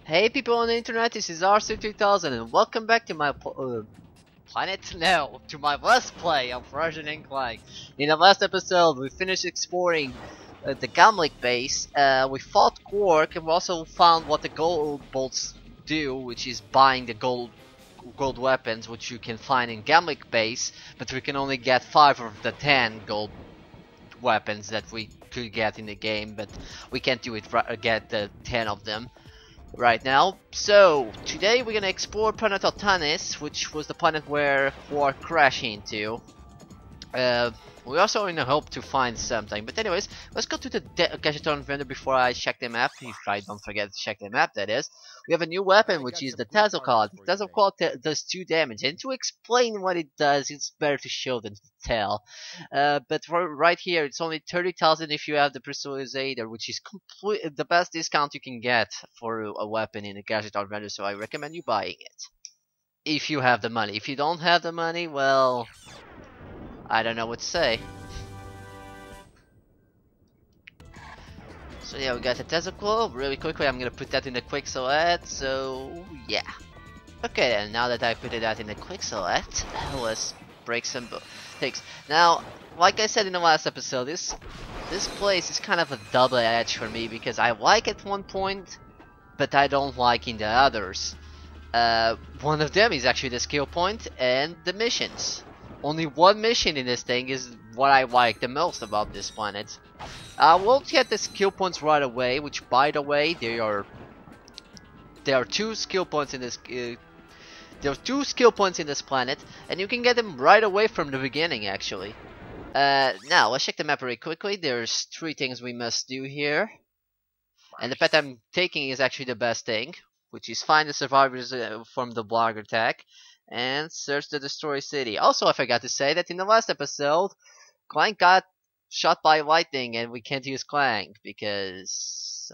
Hey people on the internet, this is RC3000 and welcome back to my planet? No, to my Let's Play of Ratchet Clank. In the last episode, we finished exploring the Gamlik base, we fought Quark, and we also found what the gold bolts do, which is buying the gold weapons, which you can find in Gamlik base, but we can only get 5 of the 10 gold weapons that we could get in the game, but we can't do it get the 10 of them right now. So today we're gonna explore planet Oltanis, which was the planet where Quark crashed into. We also in a hope to find something, but anyways, let's go to the gadget vendor before I check the map, if I don't forget to check the map, that is. We have a new weapon, which is the Tazocol. The Tazocol does 2 damage, and to explain what it does, it's better to show than to tell. But right here, it's only 30,000 if you have the Presurizator, which is the best discount you can get for a weapon in a gadget vendor, so I recommend you buying it. If you have the money. If you don't have the money, well, I don't know what to say. So yeah, we got the Tazocol. Really quickly, I'm gonna put that in the quick select. So yeah. Okay then, now that I put it out in the quick select, let's break some things. Now, like I said in the last episode, this place is kind of a double edge for me because I like at one point, but I don't like in the others. One of them is actually the skill point and the missions. Only one mission in this thing is what I like the most about this planet. We'll get the skill points right away, which by the way, there are 2 skill points in this there are 2 skill points in this planet, and you can get them right away from the beginning actually. Now let's check the map very quickly. There's 3 things we must do here. And the path I'm taking is actually the best thing, which is find the survivors from the blogger attack and search the destroy city. Also, I forgot to say that in the last episode, Clank got shot by lightning and we can't use Clank because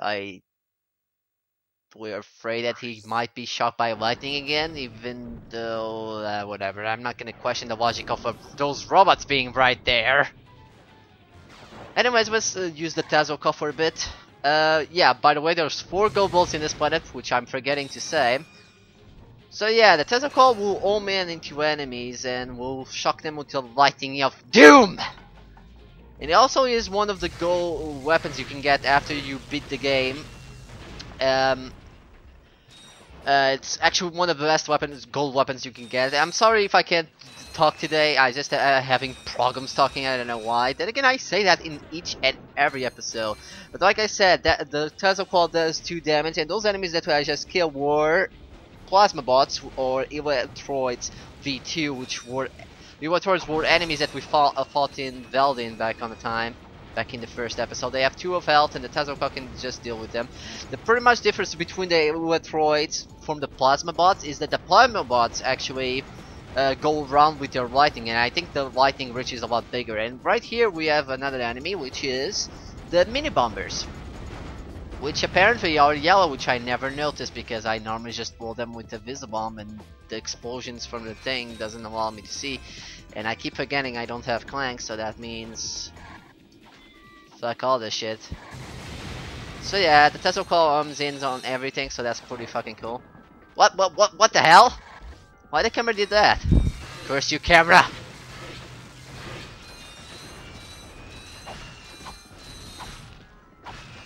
we're afraid that he might be shot by lightning again, even though, whatever, I'm not gonna question the logic of those robots being right there. Anyways, let's use the Tazocol for a bit. Yeah, by the way, there's 4 gold bolts in this planet, which I'm forgetting to say. So yeah, the Tazocol will omen into enemies and will shock them with the lightning of doom! And it also is one of the gold weapons you can get after you beat the game. It's actually one of the best gold weapons you can get. I'm sorry if I can't talk today, I just having problems talking, I don't know why. Then again, I say that in each and every episode. But like I said, the Tazocol does 2 damage, and those enemies that I just killed were Plasma bots or Electroids V2, which were Electroids were enemies that we fought in Veldin back in the first episode. They have 2 of health, and the Tazocol can just deal with them. The pretty much difference between the Electroids from the Plasma bots is that the Plasma bots actually go around with their lightning, and I think the lightning reach is a lot bigger. And right here we have another enemy, which is the mini bombers, which apparently are yellow, which I never noticed because I normally just blow them with the Visibomb and the explosions from the thing doesn't allow me to see. And I keep forgetting I don't have Clank, so that means fuck all this shit. So yeah, the Tazocol comes in on everything, so that's pretty fucking cool. What the hell? Why the camera did that? Curse you, camera!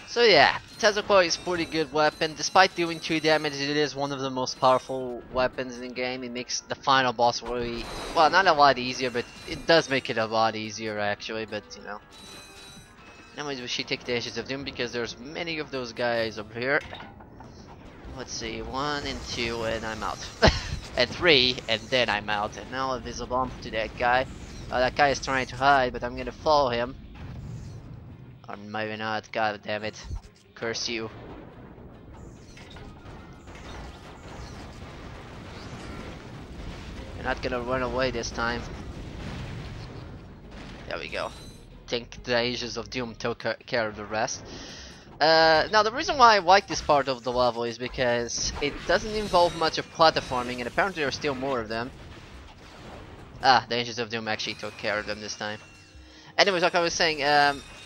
So yeah, Tazocol is a pretty good weapon. Despite doing 2 damage, it is one of the most powerful weapons in the game. It makes the final boss really, well, not a lot easier, but it does make it a lot easier actually, but you know. Anyways, we should take the Ashes of Doom because there's many of those guys over here. Let's see, 1 and 2 and I'm out. And 3 and then I'm out. And now a Visibomb to that guy. That guy is trying to hide, but I'm gonna follow him. Or maybe not, god damn it. Curse you. You're not gonna run away this time. There we go. I think the Ages of Doom took care of the rest. Now the reason why I like this part of the level is because it doesn't involve much of platforming, and apparently there are still more of them. Ah, the Ages of Doom actually took care of them this time. Anyways, like I was saying,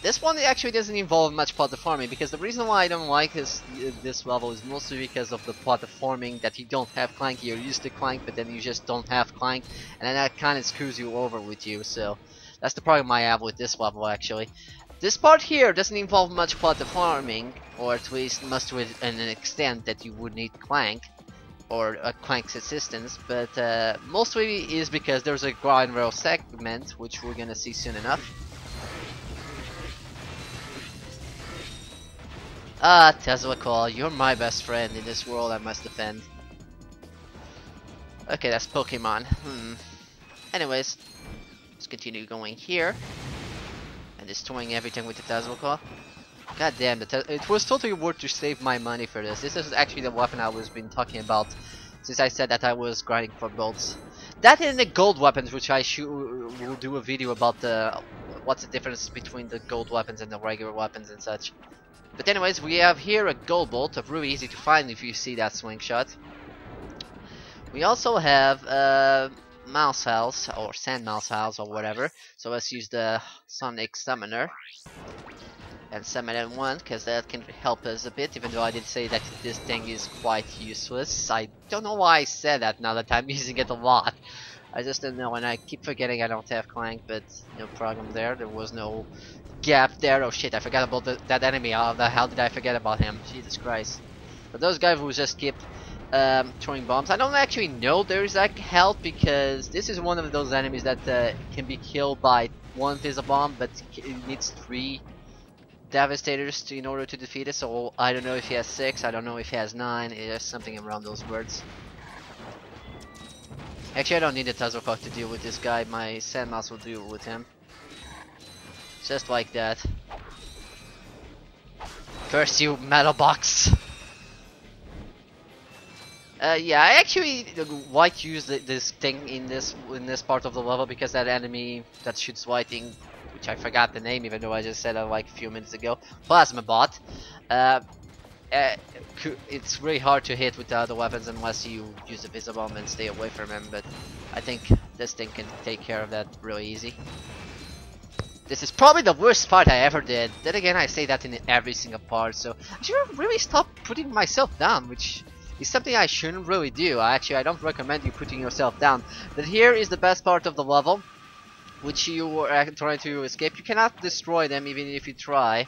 This one actually doesn't involve much platforming, because the reason why I don't like this level is mostly because of the platforming, that you don't have Clank. You're used to Clank, but then you just don't have Clank, and then that kind of screws you over with you. So that's the problem I have with this level actually. This part here doesn't involve much platforming, or at least must to an extent that you would need Clank or Clank's assistance, but mostly is because there's a grind rail segment, which we're gonna see soon enough. Ah, Tesla Call, you're my best friend in this world I must defend. Okay, that's Pokemon. Anyways, let's continue going here and destroying everything with the Tesla Call. God damn, it was totally worth to save my money for this. This is actually the weapon I was been talking about since I said that I was grinding for golds. That and the gold weapons, which I will do a video about what's the difference between the gold weapons and the regular weapons and such. But anyways, we have here a gold bolt, really easy to find if you see that swing shot. We also have mouse house or sand mouse house or whatever. So let's use the Sonic Summoner and summon in one, because that can help us a bit, even though I did say that this thing is quite useless. I don't know why I said that now that I'm using it a lot. I just don't know, and I keep forgetting I don't have Clank, but no problem there. There was no gap there. Oh shit, I forgot about that enemy. How the hell did I forget about him? Jesus Christ. But those guys who just keep throwing bombs, I don't actually know there's like help, because this is one of those enemies that can be killed by one pizza bomb, but it needs 3 Devastators in order to defeat it. So I don't know if he has 6, I don't know if he has 9, it is something around those words. Actually, I don't need a Tazokok to deal with this guy, my Sand Mouse will deal with him. Just like that. Curse you, metal box! Yeah, I actually like to use this thing in this part of the level, because that enemy that shoots lightning, which I forgot the name even though I just said it like a few minutes ago, Plasma Bot, it's really hard to hit with the other weapons unless you use a Pizza Bomb and stay away from him, but I think this thing can take care of that really easy. This is probably the worst part I ever did. Then again, I say that in every single part, so I should really stop putting myself down, which is something I shouldn't really do. I don't recommend you putting yourself down. But here is the best part of the level, which you are trying to escape. You cannot destroy them even if you try,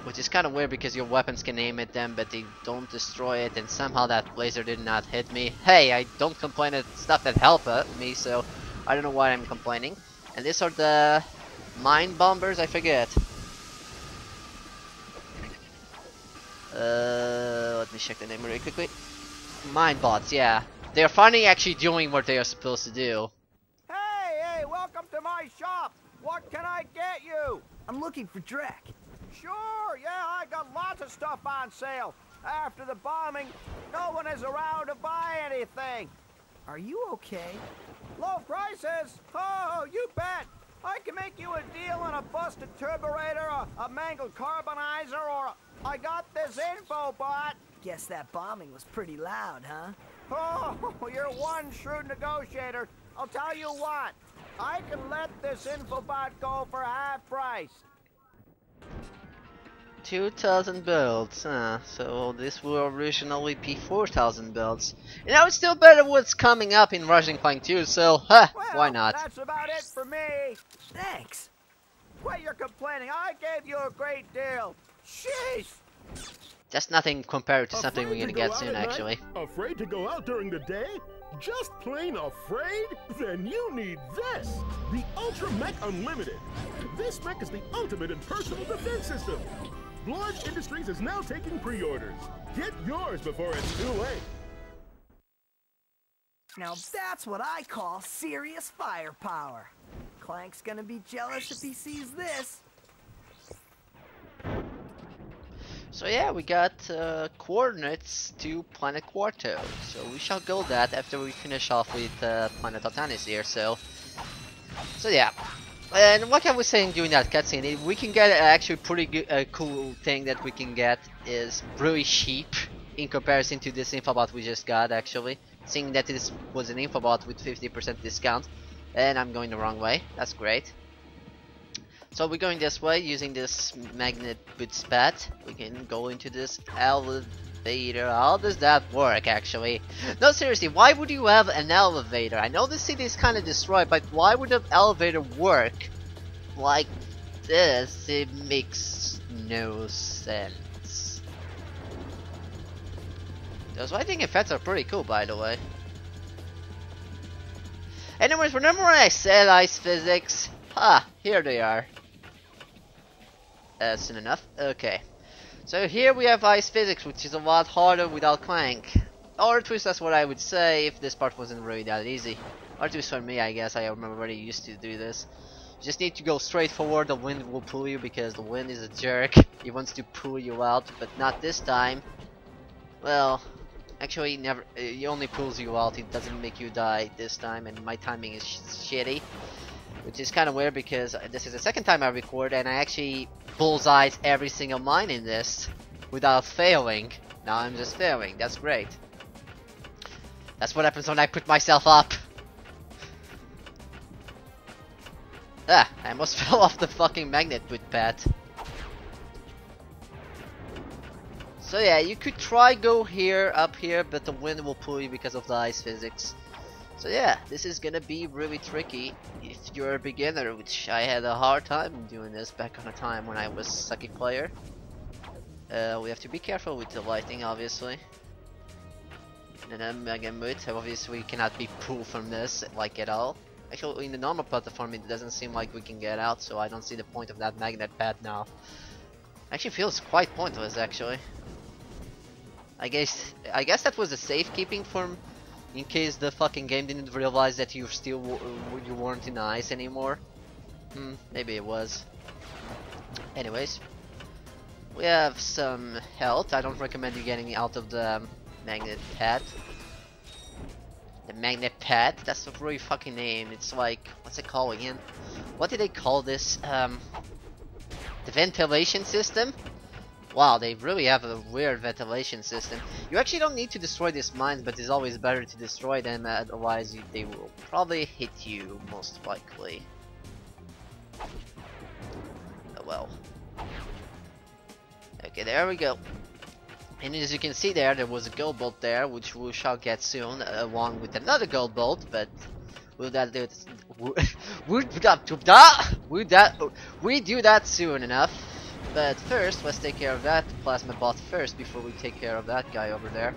which is kind of weird because your weapons can aim at them, but they don't destroy it, and somehow that laser did not hit me. Hey, I don't complain at stuff that help me, so I don't know why I'm complaining. And these are the Mind Bombers, I forget. Let me check the name really quickly. Mind Bots, yeah. They're finally actually doing what they are supposed to do. Hey, welcome to my shop. What can I get you? I'm looking for Drek. Sure, yeah, I got lots of stuff on sale. After the bombing, no one is around to buy anything. Are you okay? Low prices? Oh, you bet. I can make you a deal on a busted turburator, a mangled carbonizer, or I got this info bot. Guess that bombing was pretty loud, huh? Oh, you're one shrewd negotiator. I'll tell you what. I can let this infobot go for half price. 2,000 builds, so this will originally be 4,000 builds. You know, it's still better what's coming up in Ratchet Clank 2, so, Well, why not? That's about it for me. Thanks. Quit your complaining. I gave you a great deal. Sheesh. Just nothing compared to something we're gonna get soon, actually. Afraid to go out during the day? Just plain afraid? Then you need this! The Ultra Mech Unlimited. This mech is the ultimate in personal defense system. Blarge Industries is now taking pre-orders. Get yours before it's too late. Now that's what I call serious firepower. Clank's gonna be jealous if he sees this. So yeah, we got coordinates to Planet Quarto. So we shall go that after we finish off with Planet Oltanis here. So yeah. And like I was saying during that cutscene, we can get actually pretty good, cool thing that we can get is really cheap in comparison to this infobot we just got, actually. Seeing that this was an infobot with 50% discount, and I'm going the wrong way. That's great. So we're going this way using this magnet with spat. We can go into this elevator. How does that work actually? No, seriously, why would you have an elevator? I know the city is kind of destroyed, but why would an elevator work like this? It makes no sense. Those lighting effects are pretty cool, by the way. Anyways, remember when I said ice physics? Ah, here they are. Soon enough. Okay. So here we have ice physics, which is a lot harder without Clank. Or at least that's what I would say if this part wasn't really that easy. Or at least for me, I guess. I am already used to do this. You just need to go straight forward. The wind will pull you because the wind is a jerk. He wants to pull you out, but not this time. Well, actually, never. He only pulls you out. It doesn't make you die this time, and my timing is shitty. Which is kind of weird because this is the second time I record and I actually bullseyed every single mine in this without failing. Now I'm just failing. That's great. That's what happens when I put myself up. Ah, I almost fell off the fucking magnet with Pat. So yeah, you could try go here, up here, but the wind will pull you because of the ice physics. So yeah, this is gonna be really tricky if you're a beginner, which I had a hard time doing this back on a time when I was a sucky player. We have to be careful with the lighting, obviously. And then again, obviously we cannot be pulled from this, like at all. Actually, in the normal platform it doesn't seem like we can get out, so I don't see the point of that magnet pad now. Actually feels quite pointless, actually. I guess that was a safekeeping from in case the fucking game didn't realize that you weren't in the ice anymore. Maybe it was. Anyways, we have some health. I don't recommend you getting out of the magnet pad. The magnet pad? That's a really fucking name. It's like, what's it called again? What did they call this? The ventilation system? Wow, they really have a weird ventilation system. You actually don't need to destroy these mines, but it's always better to destroy them, otherwise they will probably hit you, most likely. Oh well. Okay, there we go. And as you can see there was a gold bolt there, which we shall get soon, along with another gold bolt, but we do that soon enough. But first, let's take care of that plasma bot first before we take care of that guy over there.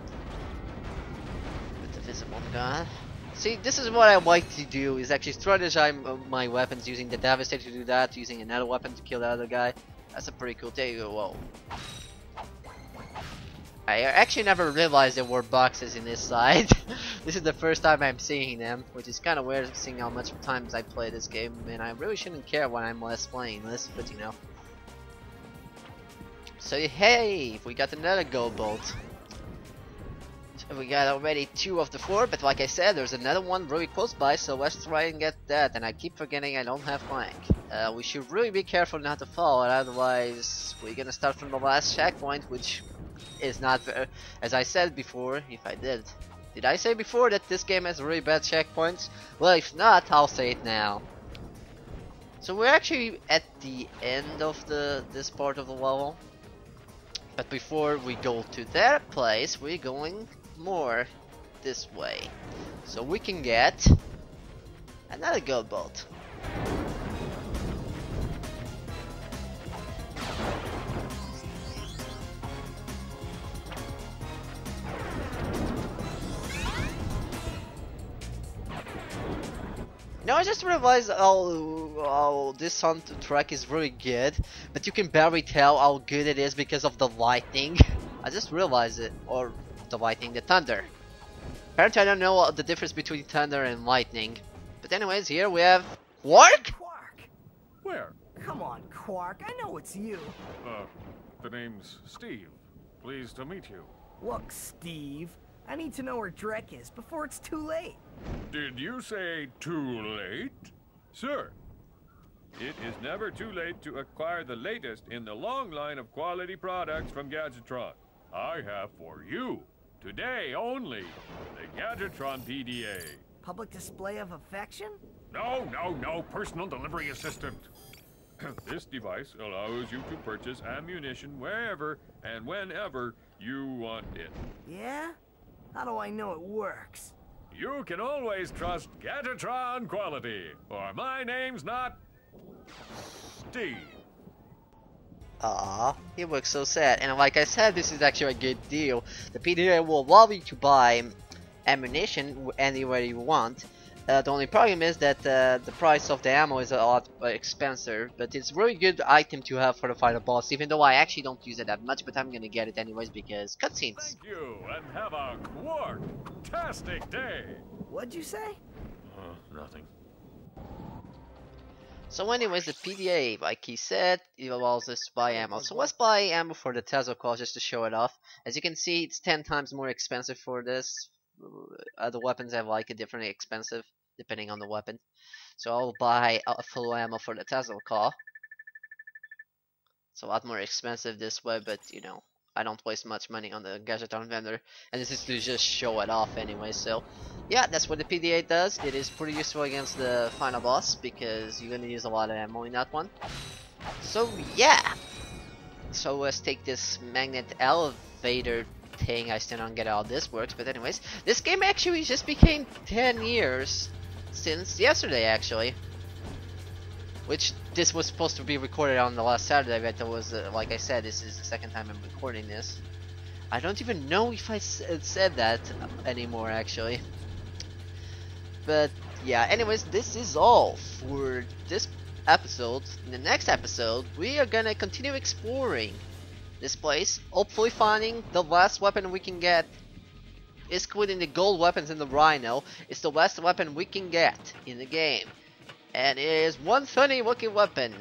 With the visible gun. See, this is what I like to do, is actually strategize my weapons using the Devastator to do that, using another weapon to kill the other guy. That's a pretty cool thing. Whoa. I actually never realized there were boxes in this side. This is the first time I'm seeing them, which is kind of weird seeing how much times I play this game, and I really shouldn't care when I'm less playing this, but you know. So hey, we got another gold bolt. So we got already 2 of the 4, but like I said, there's another one really close by, so let's try and get that. And I keep forgetting I don't have Clank. We should really be careful not to fall, otherwise we're gonna start from the last checkpoint, which is not, as I said before, if I did. Did I say before that this game has really bad checkpoints? Well, if not, I'll say it now. So we're actually at the end of this part of the level. But before we go to that place, we're going more this way. So we can get another gold bolt. Now I just realized how this soundtrack is really good, but you can barely tell how good it is because of the lightning. I just realized it, or the lightning, the thunder. Apparently I don't know the difference between thunder and lightning. But anyways, here we have Quark? Quark! Where? Come on, Quark, I know it's you. The name's Steve. Pleased to meet you. Look, Steve, I need to know where Drek is before it's too late. Did you say too late? Sir, it is never too late to acquire the latest in the long line of quality products from Gadgetron. I have for you, today only, the Gadgetron PDA. Public display of affection? No, personal delivery assistant. This device allows you to purchase ammunition wherever and whenever you want it. Yeah? How do I know it works? You can always trust Gadgetron quality, or my name's not Steve. Aw, he looks so sad. And like I said, this is actually a good deal. The PDA will allow you to buy ammunition anywhere you want. The only problem is that the price of the ammo is a lot expensive, but it's a really good item to have for the final boss, even though I actually don't use it that much, but I'm gonna get it anyways because cutscenes. Thank you, and have a quark-tastic day. What'd you say? Nothing. So anyways, the PDA, like he said, it allows us to buy ammo. So let's buy ammo for the Tesla car just to show it off. As you can see, it's 10 times more expensive for this. Other weapons have like a differently expensive depending on the weapon. So I'll buy a full ammo for the Tesla car. It's a lot more expensive this way, but you know, I don't waste much money on the gadget vendor, and this is to just show it off anyway. So yeah, that's what the PDA does. It is pretty useful against the final boss because you're gonna use a lot of ammo in that one. So yeah, so let's take this magnet elevator thing. I still don't get how this works, but anyways, this game actually just became 10 years since yesterday actually, which this was supposed to be recorded on the last Saturday, but it was like I said, this is the second time I'm recording this. I don't even know if I said that anymore actually, but yeah, anyways, this is all for this episode. In the next episode we are gonna continue exploring this place, hopefully finding the last weapon we can get, excluding the gold weapons in the Rhino. It's the last weapon we can get in the game, and it is one funny looking weapon.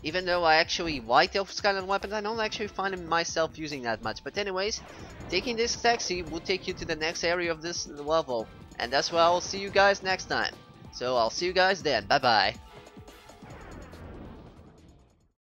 Even though I actually like those kind of weapons, I don't actually find myself using that much. But anyways, taking this taxi will take you to the next area of this level, and that's where I'll see you guys next time. So I'll see you guys then. Bye bye.